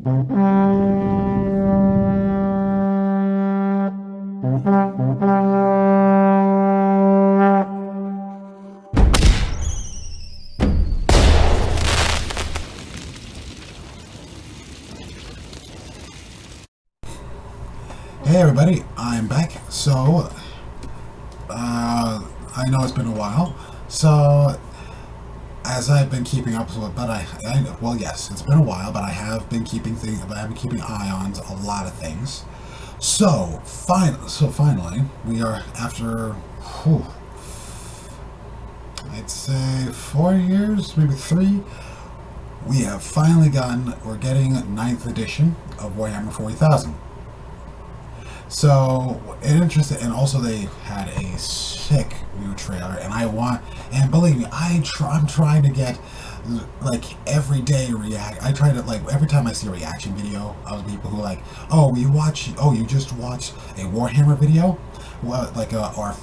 Hey everybody, I'm back. So, I know it's been a while. So, as I've been keeping up with, well, yes, it's been a while, but I have been keeping keeping eye on a lot of things. So, finally, we are after, I'd say 4 years, maybe 3. We have finally we're getting ninth edition of Warhammer 40,000. So, interesting, and also they had a sick new trailer, and believe me, I'm trying to get, like, everyday I try to, like, every time I see a reaction video of people who are like, oh, you just watched a Warhammer video? Well, like, or like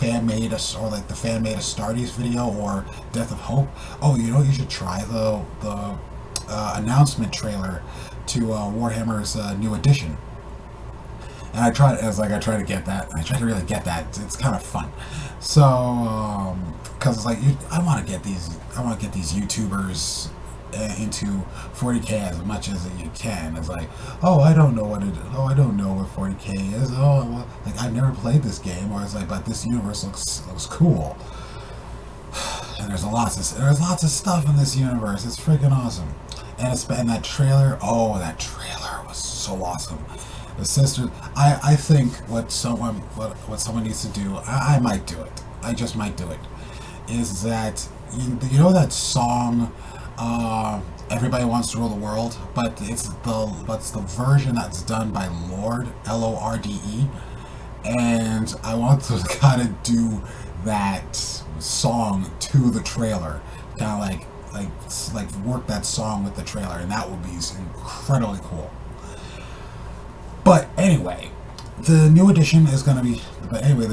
the fan-made Astartes video, or Death of Hope? Oh, you should try the announcement trailer to Warhammer's new edition. And I try to get that. I try to really get that. It's kind of fun. So, because it's like I want to get these YouTubers into 40K as much as you can. It's like, I don't know what 40K is. Oh, well, like I've never played this game, or it's like, but this universe looks cool. And there's lots of stuff in this universe. It's freaking awesome. And that trailer. Oh, that trailer was so awesome. The sisters. I think what someone needs to do. I might do it. I just might do it. Is that you know that song? Everybody Wants to Rule the World, but it's the version that's done by Lorde, Lorde, and I want to kind of do that song to the trailer, kind of like work that song with the trailer, and that would be incredibly cool. But anyway, the new edition the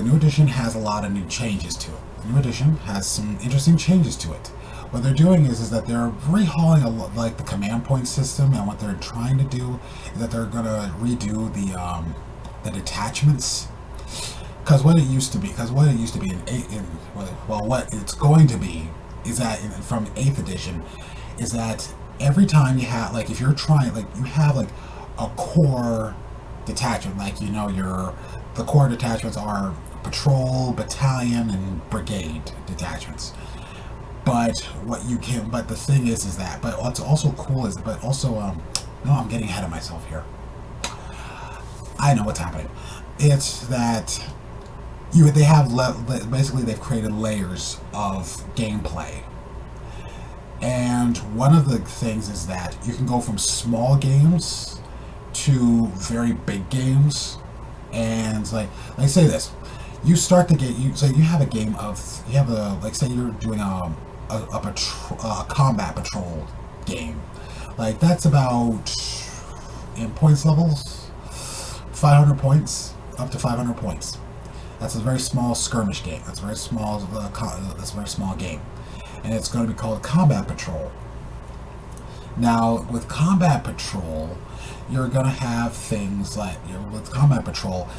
new edition has a lot of new changes to it. The new edition has some interesting changes to it. What they're doing is that they're rehauling like the command point system, and what they're trying to do is that they're gonna redo the detachments. Because what it used to be what it's going to be is that from 8th edition is that every time you have, like, if you're trying, like, you have like a core detachment, like, the core detachments are patrol, battalion, and brigade detachments. But the thing is that, but what's also cool is, no, I'm getting ahead of myself here. I know what's happening. It's that basically they've created layers of gameplay. And one of the things is that you can go from small games to very big games, and like say this, you start the game. You have a game of say you're doing a combat patrol game, like that's about, in points levels, 500 points, up to 500 points. That's a very small skirmish game. That's a very small. That's a very small game, and it's going to be called Combat Patrol. Now, with Combat Patrol, you're going to have things like, with Combat Patrol,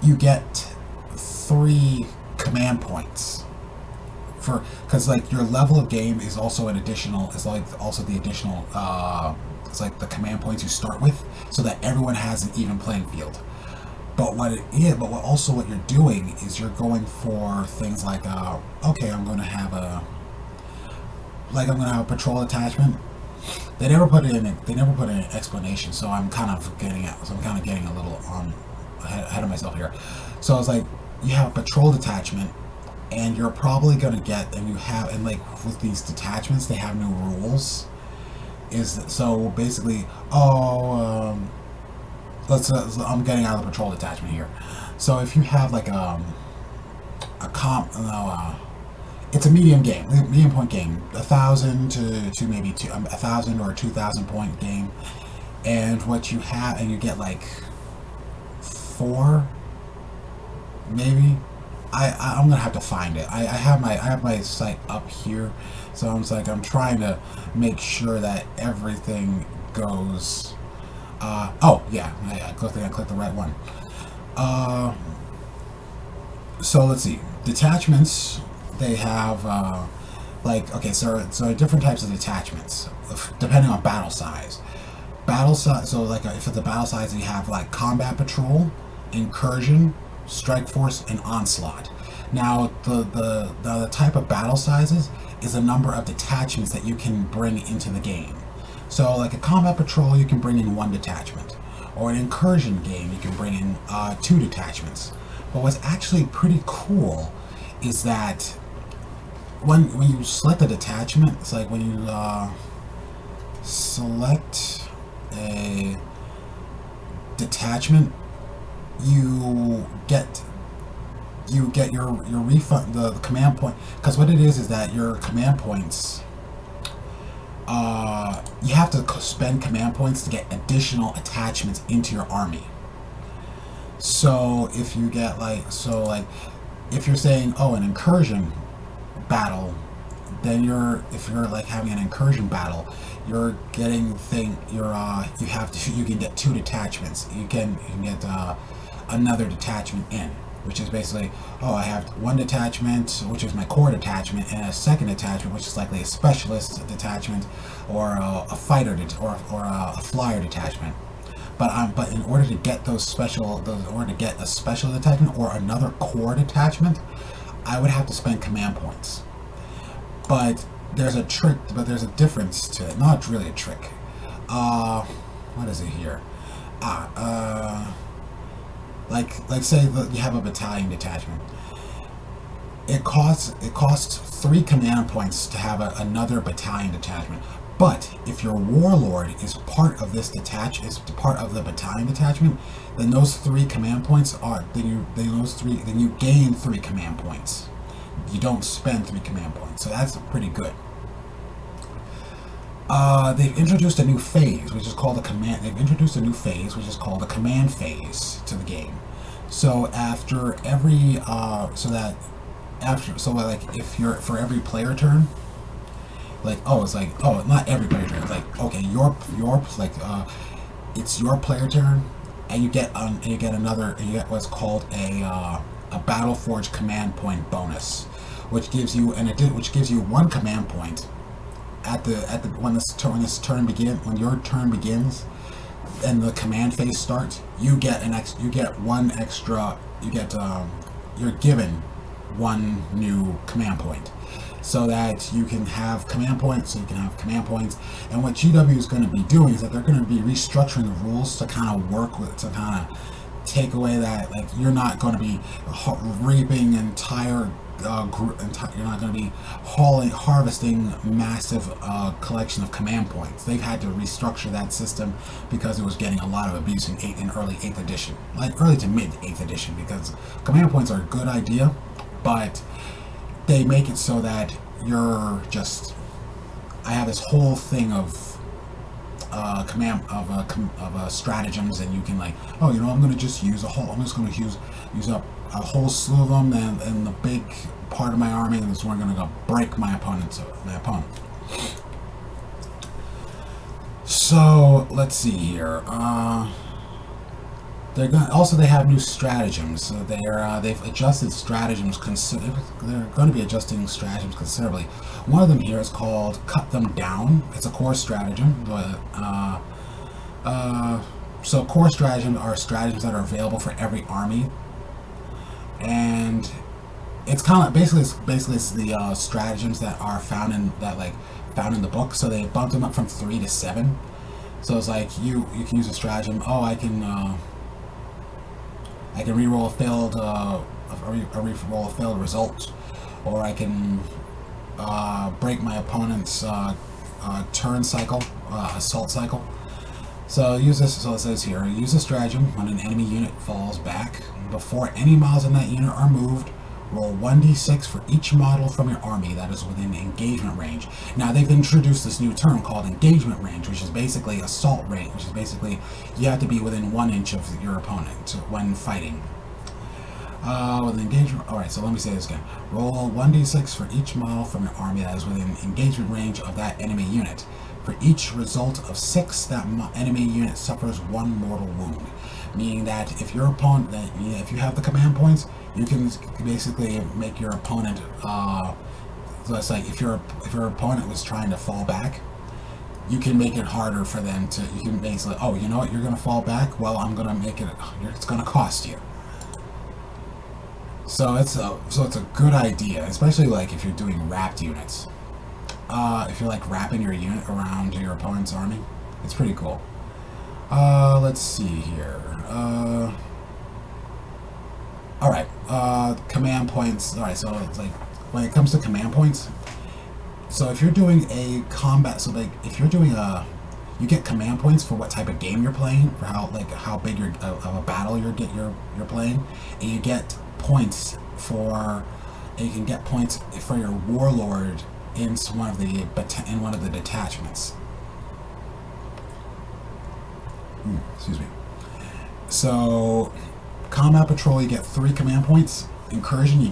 you get 3 command points because like your level of game is also the additional. It's like the command points you start with, so that everyone has an even playing field. But what you're doing is you're going for things like, okay, I'm going to have a patrol attachment. They never put in an explanation, so I'm kind of getting a little ahead of myself here. So it's like you have a patrol detachment, and you're probably going to get, and with these detachments, they have new rules. So basically, I'm getting out of the patrol detachment here. So if you have like it's a medium point game, 1,000 to maybe 1,000 or 2,000 point game, and you get like 4, maybe. I'm gonna have to find it. I have my site up here, so I'm trying to make sure that everything goes Oh yeah, I clicked the right one. Uh, so let's see. Detachments. They have like okay, so different types of detachments depending on battle size. Battle size. So like if it's a battle size, you have like combat patrol, incursion, strike force, and onslaught. Now the type of battle sizes is the number of detachments that you can bring into the game. So like a combat patrol, you can bring in one detachment, or an incursion game, you can bring in two detachments. But what's actually pretty cool is that when you select a detachment, it's like when you select a detachment, you get your refund the command point, because what it is that your command points, you have to spend command points to get additional attachments into your army. So if you get like if you're saying, oh, an incursion battle, then if you're like having an incursion battle, you're getting you can get two detachments. You can get another detachment in, which is basically, oh, I have one detachment, which is my core detachment, and a second detachment, which is likely a specialist detachment, or a fighter or a flyer detachment. But in order to get in order to get a special detachment or another core detachment, I would have to spend command points. But there's a trick, but there's a difference to it. Not really a trick. What is it here? Like say that you have a battalion detachment. It costs 3 command points to have another battalion detachment. But if your warlord is part of this is part of the battalion detachment, then those 3 command points then you gain 3 command points. You don't spend 3 command points, so that's pretty good. They've introduced a new phase, which is called the command. They've introduced a new phase, which is called the command phase, to the game. So after every, like if you're for every player turn, not every player turn. It's like, okay, it's your player turn, and you get what's called a Battle Forge command point bonus, which gives you 1 command point when your turn begins and the command phase starts. You're given 1 new command point, so that you can have command points. And what GW is going to be doing is that they're going to be restructuring the rules to kind of take away that, like, you're not going to be reaping entire you're not going to be harvesting massive collection of command points. They've had to restructure that system because it was getting a lot of abuse in early 8th edition, like early to mid 8th edition, because command points are a good idea, but they make it so that I have this whole thing of stratagems, and you can, like, oh, I'm going to just use I'm just going to use up a whole slew of them, and the big part of my army, and this one going to go break my opponent. So let's see here. They have new stratagems. So they've adjusted stratagems. They're going to be adjusting stratagems considerably. One of them here is called Cut Them Down. It's a core stratagem, but so core stratagems are stratagems that are available for every army, and it's kind of basically it's the stratagems that are found in the book. So they bumped them up from 3 to 7. So it's like you can use a stratagem. Oh, I can reroll a failed result, or I can break my opponent's turn cycle, assault cycle. So use this. So it says here, use a stratagem when an enemy unit falls back. Before any models in that unit are moved, roll 1d6 for each model from your army that is within engagement range. Now they've introduced this new term called engagement range, which is basically assault range, which is basically you have to be within 1 inch of your opponent when fighting. With engagement. Alright, so let me say this again. Roll 1d6 for each model from your army that is within engagement range of that enemy unit. For each result of 6, that enemy unit suffers 1 mortal wound. Meaning that if your opponent, if you have the command points, you can basically make your opponent. So it's like if your opponent was trying to fall back, you can make it harder for them to. You can basically, oh, you know what, you're gonna fall back. Well, I'm gonna make it. It's gonna cost you. So it's a good idea, especially like if you're doing wrapped units. If you're like wrapping your unit around your opponent's army, it's pretty cool. Let's see here. Alright, command points. Alright, so it's like, when it comes to command points, so if you're doing a combat, so like, if you're doing you get command points for what type of game you're playing, for how big of a battle you're playing, and you get points and you can get points for your warlord in one of the detachments. Excuse me. So, combat patrol, you get 3 command points. Incursion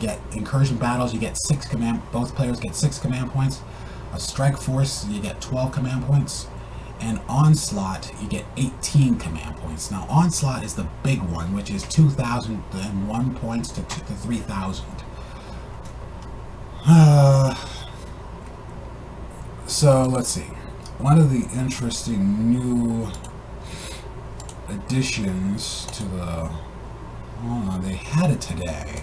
battles, you get 6 command. Both players get 6 command points. A strike force, you get 12 command points. And onslaught, you get 18 command points. Now, onslaught is the big one, which is 2,001 points to 3,000. So let's see. One of the interesting new additions to the, they had it today.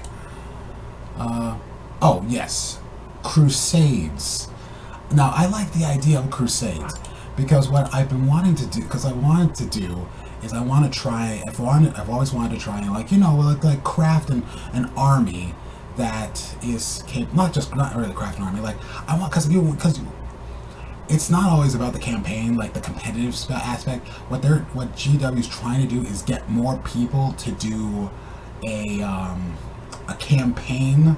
Oh yes, crusades. Now I like the idea of crusades because what I've been wanting to do, is I want to try. I've always wanted to try and like craft an army that is capable, not really craft an army. Like I want because it's not always about the campaign, like the competitive aspect. What GW is trying to do is get more people to do a campaign.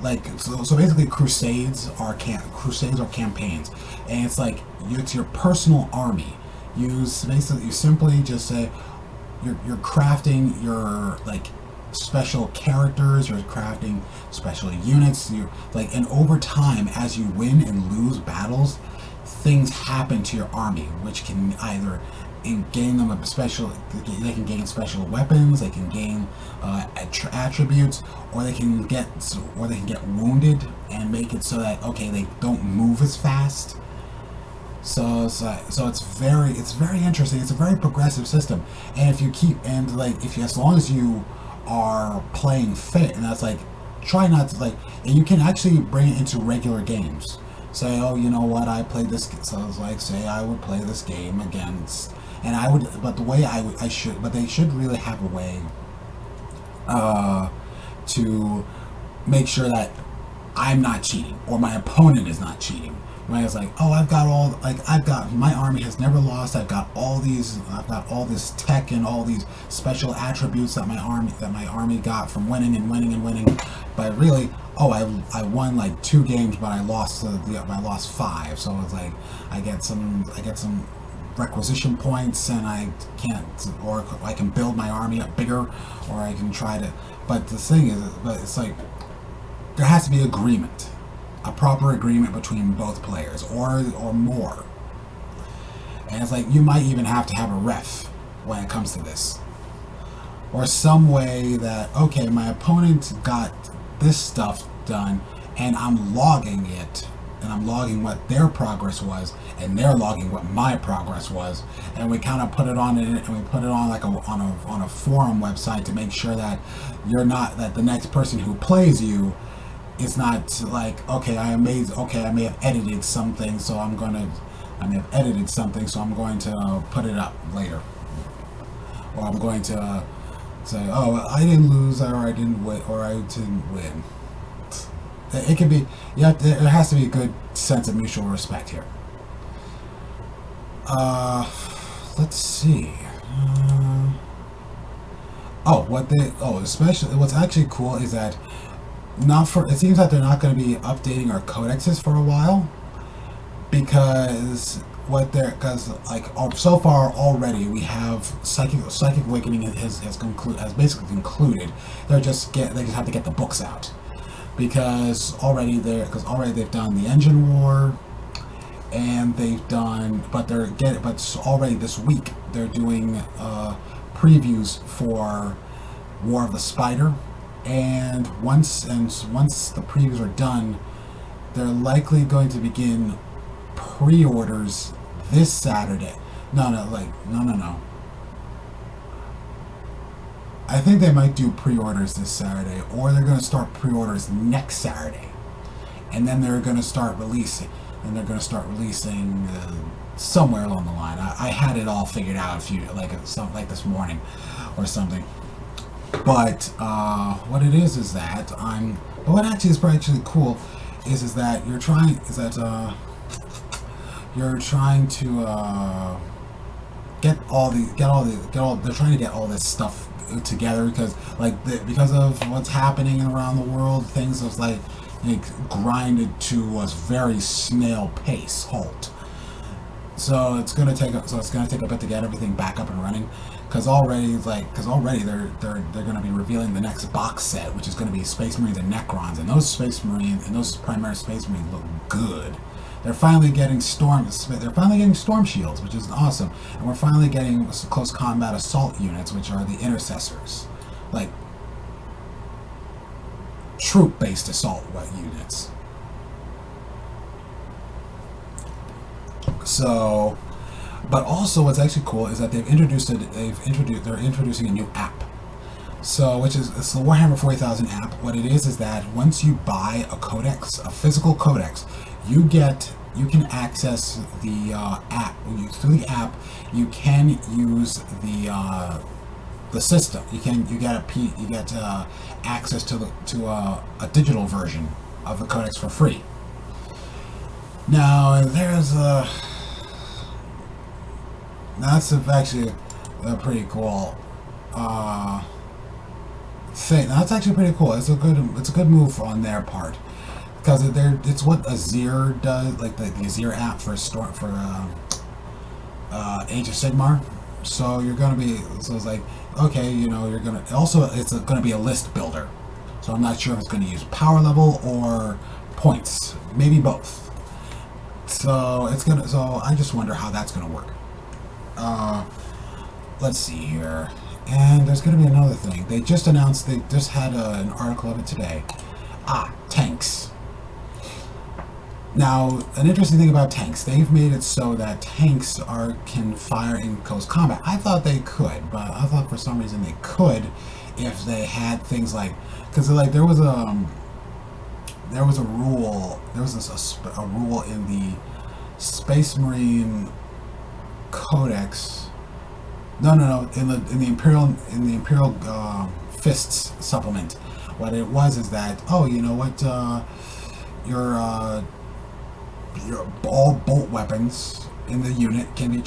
Like so basically, crusades are campaigns, and it's like it's your personal army. You simply just say you're crafting your like special characters, you're crafting special units, and over time as you win and lose battles, things happen to your army which can either gain them they can gain special weapons, they can gain attributes, or they can get wounded and make it so that they don't move as fast. So it's very interesting. It's a very progressive system, and as long as you are playing fit, and that's like, try not to and you can actually bring it into regular games. Say, oh, you know what, I played this, so it's like, say I would play this game against, and I would, but the way but they should really have a way to make sure that I'm not cheating, or my opponent is not cheating. Right? It's like, oh, my army has never lost. I've got all this tech and all these special attributes that my army got from winning and winning and winning. But really, I won like 2 games, but I lost 5. So it's like I get some requisition points, and I can build my army up bigger, or I can try to. But the thing is, it's like there has to be agreement. A proper agreement between both players, or more. And it's like, you might even have to have a ref when it comes to this, or some way that, okay, my opponent got this stuff done, and I'm logging it, and I'm logging what their progress was, and they're logging what my progress was, and we kind of put it on like on a forum website to make sure that that the next person who plays you, it's not like, okay, I may have edited something, so I'm going to put it up later, or I'm going to say, oh, I didn't lose, or I didn't win. It can be, there has to be a good sense of mutual respect here. Let's see. Especially what's actually cool is that it seems that they're not going to be updating our codexes for a while, because so far already we have Psychic Awakening has basically concluded. They just have to get the books out, because already they've done the Engine War, and they've done, but already this week they're doing previews for War of the Spider, and once the previews are done, they're likely going to begin pre-orders this Saturday. No. I think they might do pre-orders this Saturday, or they're going to start pre-orders next Saturday, and then they're going to start releasing. Somewhere along the line. I had it all figured out like this morning or something. But what it is that but what actually is probably cool is that you're trying to they're trying to get all this stuff together because of what's happening around the world. Things was like grinded to a very snail pace halt. So it's gonna take a bit to get everything back up and running. Because already they're going to be revealing the next box set, which is going to be Space Marines and Necrons, and those primary Space Marines look good. They're finally getting storm shields, which is awesome, and we're finally getting close combat assault units, which are the intercessors, like troop-based assault units. So. But also, what's actually cool is that they're introducing a new app. So, it's the Warhammer 40,000 app. What it is that once you buy a codex, a physical codex, you can access the app. Through the app, you can use the system. You get access to a digital version of the codex for free. Now, there's a. That's actually a pretty cool thing. That's actually pretty cool. It's a good move on their part, because it's what Azir does, like the Azir app for Age of Sigmar. So it's like, okay, it's gonna be a list builder. So I'm not sure if it's gonna use power level or points, maybe both. So I just wonder how that's gonna work. Let's see here. And there's going to be another thing. They just had an article of it today. Tanks. Now, an interesting thing about tanks, they've made it so that tanks can fire in close combat. I thought they could, but I thought for some reason they could if they had things like, because there was a rule in the Space Marine Codex. No. In the Imperial Fists supplement, what it was is that your all bolt weapons in the unit can be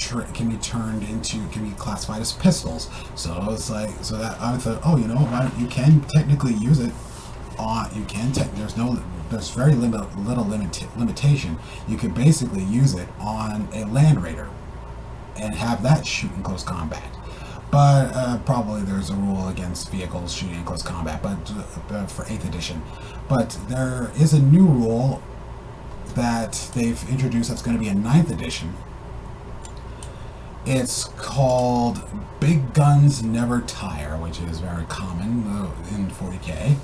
classified as pistols. So it's like that I thought, you can technically use it on. There's very little limitation. You could basically use it on a Land Raider and have that shoot in close combat. But probably there's a rule against vehicles shooting in close combat, but for 8th edition. But there is a new rule that they've introduced that's going to be in 9th edition. It's called Big Guns Never Tire, which is very common in 40k.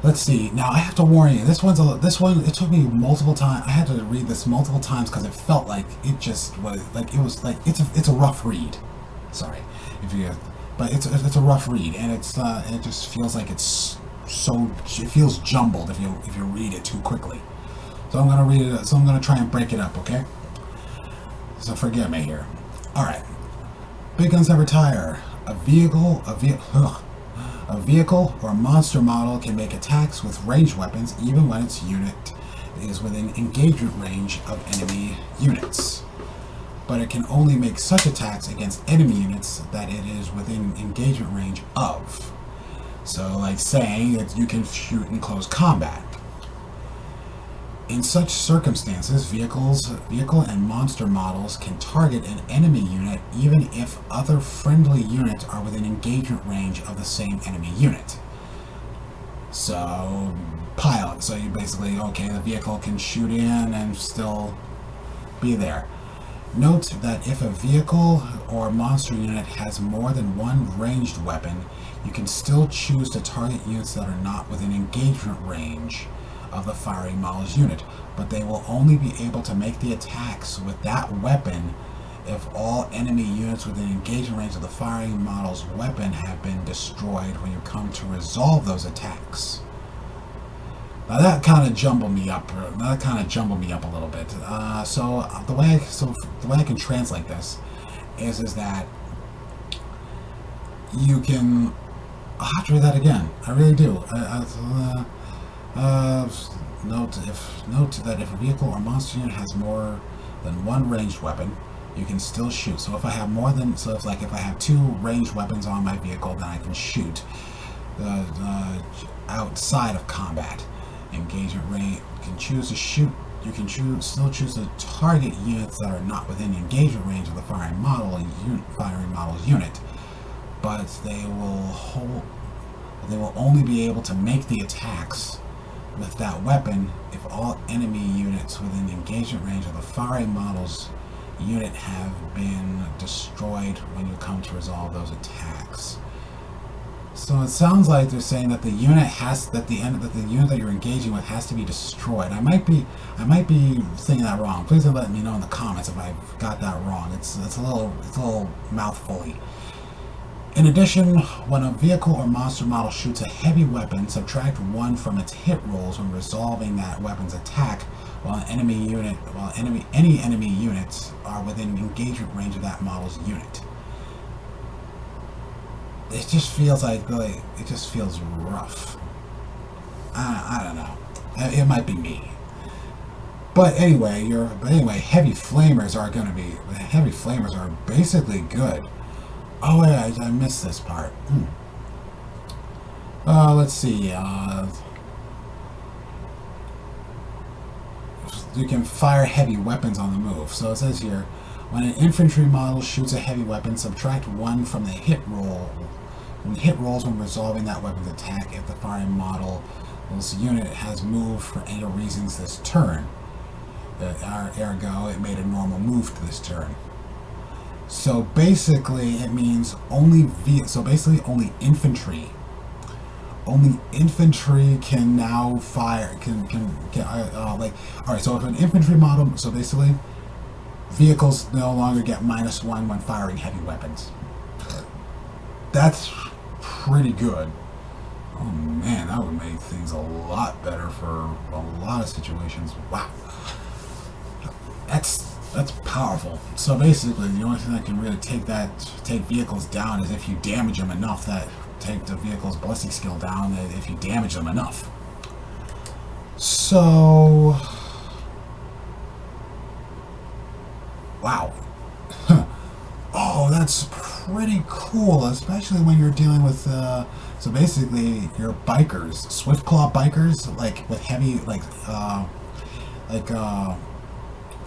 Let's see. Now I have to warn you. This one. It took me multiple times. I had to read this multiple times because it felt like it just was like it was like it's a rough read. Sorry, but it's a rough read, and it just feels like it feels jumbled if you read it too quickly. So I'm gonna read it. So I'm gonna try and break it up. Okay. So forgive me here. All right. Big Guns Never Tire. A vehicle or monster model can make attacks with ranged weapons even when its unit is within engagement range of enemy units. But it can only make such attacks against enemy units that it is within engagement range of. So, like saying that you can shoot in close combat. In such circumstances, vehicle and monster models can target an enemy unit even if other friendly units are within engagement range of the same enemy unit. So, pilot. So you basically, the vehicle can shoot in and still be there. Note that if a vehicle or monster unit has more than one ranged weapon, you can still choose to target units that are not within engagement range of the firing model's unit, but they will only be able to make the attacks with that weapon if all enemy units within engagement range of the firing model's weapon have been destroyed when you come to resolve those attacks. Now that kind of jumbled me up. A little bit. So the way I can translate this is that you can. I'll have to read that again. I really do. Note that if a vehicle or monster unit has more than one ranged weapon, you can still shoot. So if I have if I have two ranged weapons on my vehicle, then I can shoot outside of combat. Engagement range. You can choose to shoot. You can still choose to target units that are not within engagement range of the firing model's unit, but they will only be able to make the attacks with that weapon if all enemy units within engagement range of the firing model's unit have been destroyed when you come to resolve those attacks. So it sounds like they're saying that the unit that you're engaging with has to be destroyed. I might be saying that wrong. Please let me know in the comments if I got that wrong. It's a little mouthfully. In addition, when a vehicle or monster model shoots a heavy weapon, subtract 1 from its hit rolls when resolving that weapon's attack, while any enemy units are within engagement range of that model's unit. It just feels rough. I don't know. It might be me. But anyway, heavy flamers are basically good. Oh wait, I missed this part. Let's see. You can fire heavy weapons on the move. So it says here, when an infantry model shoots a heavy weapon, subtract 1 from the hit rolls when resolving that weapon's attack if the firing model's unit has moved for any reasons this turn. Ergo, it made a normal move to this turn. So basically, it means only infantry. Only infantry can now fire. Alright. So if an infantry model, so basically, vehicles no longer get -1 when firing heavy weapons. That's pretty good. Oh man, that would make things a lot better for a lot of situations. Wow, that's powerful. So basically, the only thing that can really take vehicles down is if you damage them enough. That take the vehicle's ballistic skill down if you damage them enough. So, wow. Oh, that's pretty cool, especially when you're dealing with, so basically, your bikers, Swiftclaw bikers, like with heavy,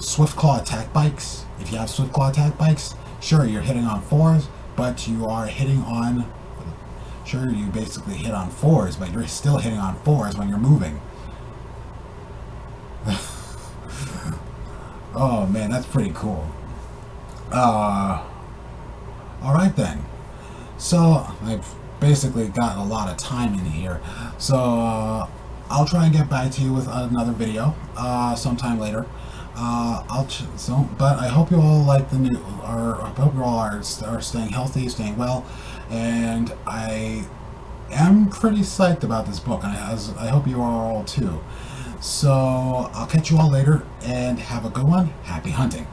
Swiftclaw attack bikes. If you have Swiftclaw attack bikes, sure, you're hitting on 4s, but you are hitting on, sure, you basically hit on 4s, but you're still hitting on 4s when you're moving. Oh man, that's pretty cool. Alright then. So, I've basically got a lot of time in here. So, I'll try and get back to you with another video sometime later. But I hope you all like the new, or I hope you all are staying healthy, staying well, and I am pretty psyched about this book, and I hope you are all too. So, I'll catch you all later, and have a good one. Happy hunting.